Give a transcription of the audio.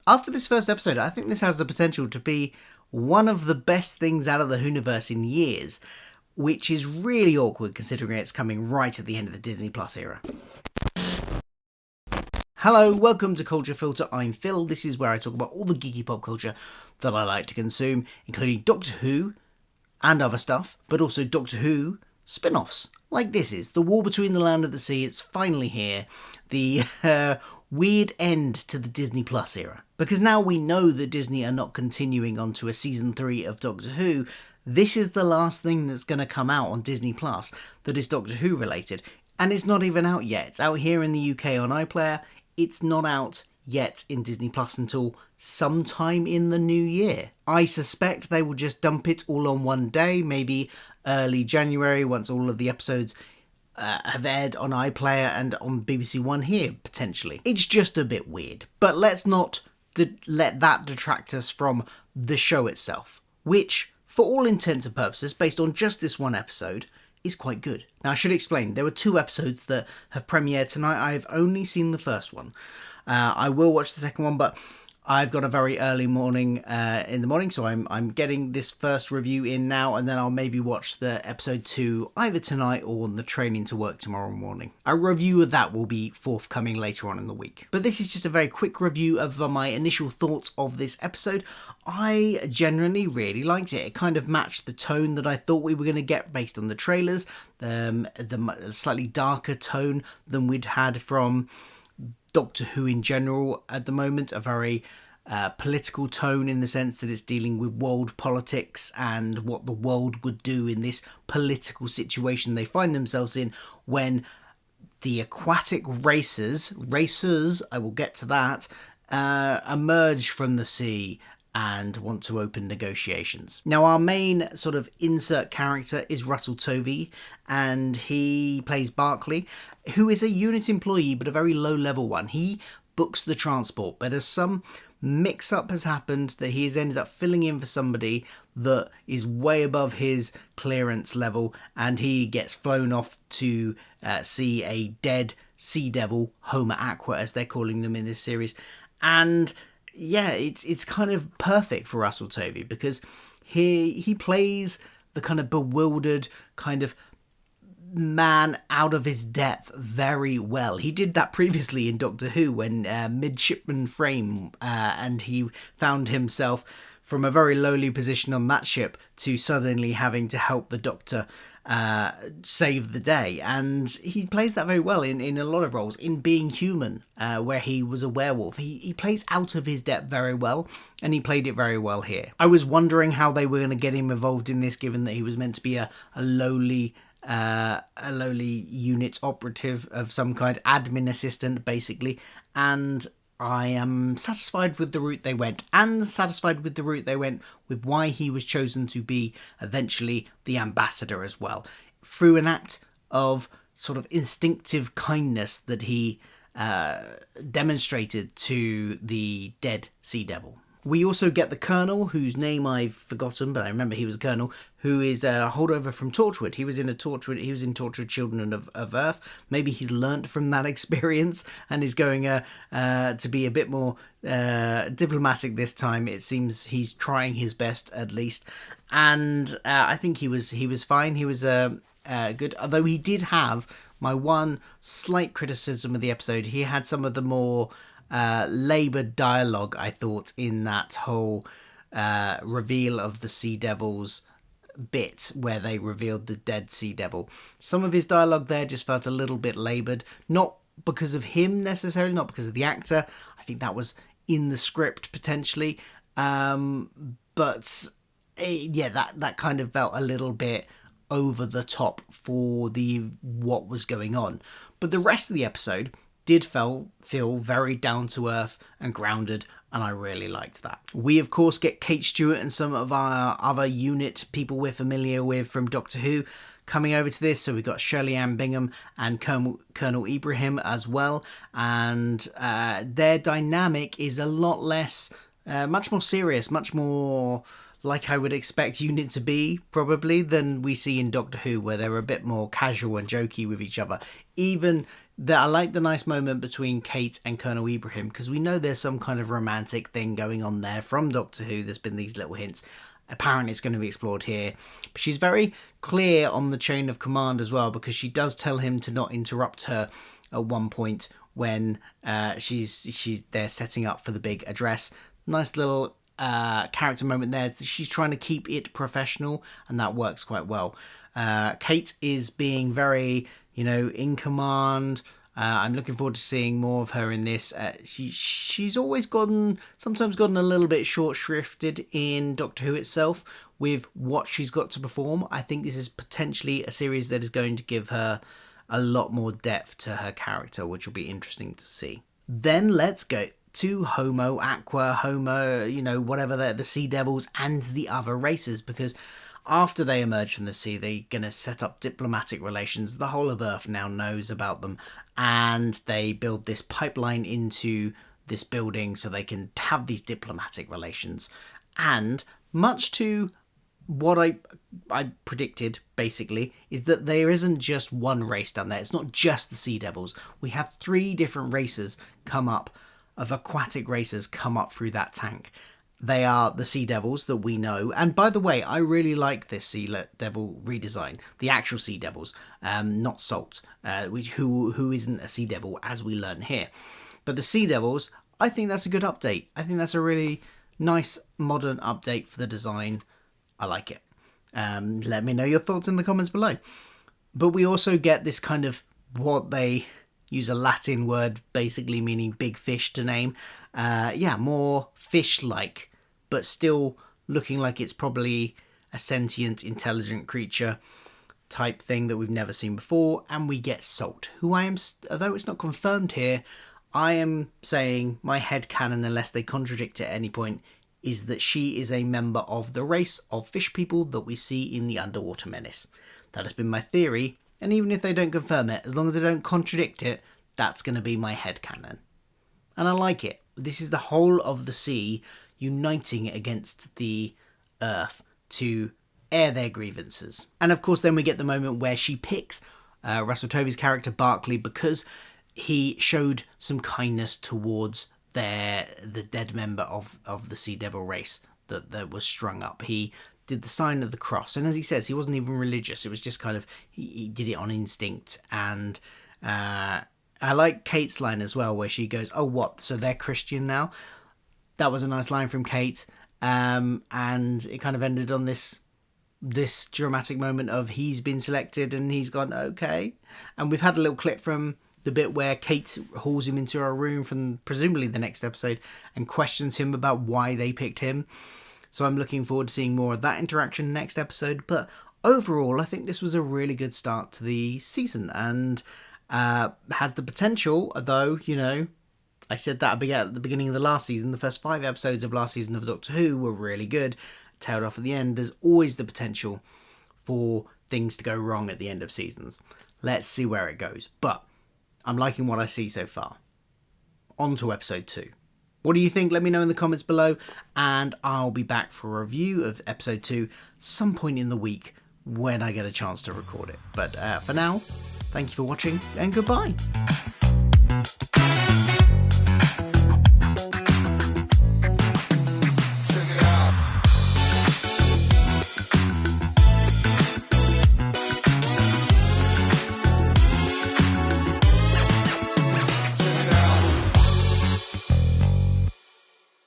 After this first episode, I think this has the potential to be one of the best things out of the Whoniverse in years, which is really awkward considering it's coming right at the end of the Disney Plus era. Hello, welcome to Culture Filter. I'm Phil. This is where I talk about all the geeky pop culture that I like to consume, including Doctor Who and other stuff, but also Doctor Who spin-offs. Like this is The War Between the Land and the Sea. It's finally here. The weird end to the Disney Plus era. Because now we know that Disney are not continuing on to a season 3 of Doctor Who, this is the last thing that's going to come out on Disney Plus that is Doctor Who related. And it's not even out yet. It's out here in the UK on iPlayer. It's not out yet in Disney Plus until sometime in the new year. I suspect they will just dump it all on one day, maybe early January, once all of the episodes have aired on iPlayer and on BBC One here, potentially. It's just a bit weird. But let's not let that detract us from the show itself, which, for all intents and purposes, based on just this one episode, is quite good. Now, I should explain, there were 2 episodes that have premiered tonight. I've only seen the first one. I will watch the second one, but I've got a very early morning in the morning, so I'm getting this first review in now, and then I'll maybe watch the episode 2 either tonight or on the training to work tomorrow morning. A review of that will be forthcoming later on in the week. But this is just a very quick review of my initial thoughts of this episode. I generally really liked it. It kind of matched the tone that I thought we were going to get based on the trailers, the slightly darker tone than we'd had from Doctor Who in general at the moment, a very political tone in the sense that it's dealing with world politics and what the world would do in this political situation they find themselves in when the aquatic racers, I will get to that, emerge from the sea and want to open negotiations. Now, our main sort of insert character is Russell Tovey, and he plays Barkley, who is a unit employee, but a very low-level one. He books the transport, but as some mix-up has happened, that he has ended up filling in for somebody that is way above his clearance level, and he gets flown off to see a dead sea devil, Homer Aqua, as they're calling them in this series, and yeah, it's kind of perfect for Russell Tovey because he plays the kind of bewildered kind of man out of his depth very well. He did that previously in Doctor Who when Midshipman Frame and he found himself from a very lowly position on that ship to suddenly having to help the Doctor save the day, and he plays that very well in a lot of roles. In Being Human, where he was a werewolf, he plays out of his depth very well, and he played it very well here. I was wondering how they were going to get him involved in this, given that he was meant to be a lowly unit operative of some kind, admin assistant basically, and I am satisfied with the route they went, and satisfied with the route they went with why he was chosen to be eventually the ambassador as well, through an act of sort of instinctive kindness that he demonstrated to the dead sea devil. We also get the Colonel, whose name I've forgotten, but I remember he was a Colonel, who is a holdover from Torchwood. He was in Torchwood Children of Earth. Maybe he's learnt from that experience and is going to be a bit more diplomatic this time. It seems he's trying his best, at least. And I think he was fine. He was good, although he did have my one slight criticism of the episode. He had some of the more laboured dialogue, I thought, in that whole reveal of the Sea Devil's bit where they revealed the dead Sea Devil. Some of his dialogue there just felt a little bit laboured, not because of him necessarily, not because of the actor. I think that was in the script potentially, but that kind of felt a little bit over the top for what was going on. But the rest of the episode did feel very down to earth and grounded, and I really liked that. We of course get Kate Stewart and some of our other unit people we're familiar with from Doctor Who coming over to this. So we've got Shirley Ann Bingham and Colonel Ibrahim as well, and their dynamic is a lot less, much more serious, much more like I would expect unit to be, probably, than we see in Doctor Who, where they're a bit more casual and jokey with each other. Even I like the nice moment between Kate and Colonel Ibrahim, because we know there's some kind of romantic thing going on there from Doctor Who. There's been these little hints. Apparently it's going to be explored here. But she's very clear on the chain of command as well, because she does tell him to not interrupt her at one point when they're setting up for the big address. Nice little character moment there. She's trying to keep it professional, and that works quite well. Kate is being very, in command. I'm looking forward to seeing more of her in this. She's always sometimes gotten a little bit short shrifted in Doctor Who itself with what she's got to perform. I think this is potentially a series that is going to give her a lot more depth to her character, which will be interesting to see. Then let's go to Homo, Aqua, Homo, whatever the Sea Devils and the other races, because after they emerge from the sea, they're going to set up diplomatic relations. The whole of Earth now knows about them, and they build this pipeline into this building so they can have these diplomatic relations. And much to what I predicted, basically, is that there isn't just one race down there. It's not just the Sea Devils. We have 3 different races of aquatic races come up through that tank. They are the Sea Devils that we know. And by the way, I really like this Sea Devil redesign. The actual Sea Devils, not Salt, who isn't a Sea Devil, as we learn here. But the Sea Devils, I think that's a good update. I think that's a really nice modern update for the design. I like it. Let me know your thoughts in the comments below. But we also get this kind of, what they use a Latin word basically meaning big fish to name. More fish-like, but still looking like it's probably a sentient, intelligent creature type thing that we've never seen before. And we get Salt, who although it's not confirmed here, I am saying my headcanon, unless they contradict at any point, is that she is a member of the race of fish people that we see in the Underwater Menace. That has been my theory, and even if they don't confirm it, as long as they don't contradict it, that's going to be my headcanon. And I like it. This is the whole of the sea uniting against the Earth to air their grievances. And of course then we get the moment where she picks Russell Tovey's character Barkley, because he showed some kindness towards the dead member of the Sea Devil race that was strung up. He did the sign of the cross, and as he says, he wasn't even religious. It was just kind of, he did it on instinct. And I like Kate's line as well, where she goes, "Oh, what? So they're Christian now?" That was a nice line from Kate, and it kind of ended on this dramatic moment of he's been selected and he's gone, okay. And we've had a little clip from the bit where Kate hauls him into her room from presumably the next episode and questions him about why they picked him. So I'm looking forward to seeing more of that interaction next episode. But overall, I think this was a really good start to the season, and has the potential, though, I said that at the beginning of the last season, the first 5 episodes of last season of Doctor Who were really good, tailed off at the end. There's always the potential for things to go wrong at the end of seasons. Let's see where it goes. But I'm liking what I see so far. On to episode 2. What do you think? Let me know in the comments below, and I'll be back for a review of episode 2 some point in the week when I get a chance to record it. But for now, thank you for watching, and goodbye.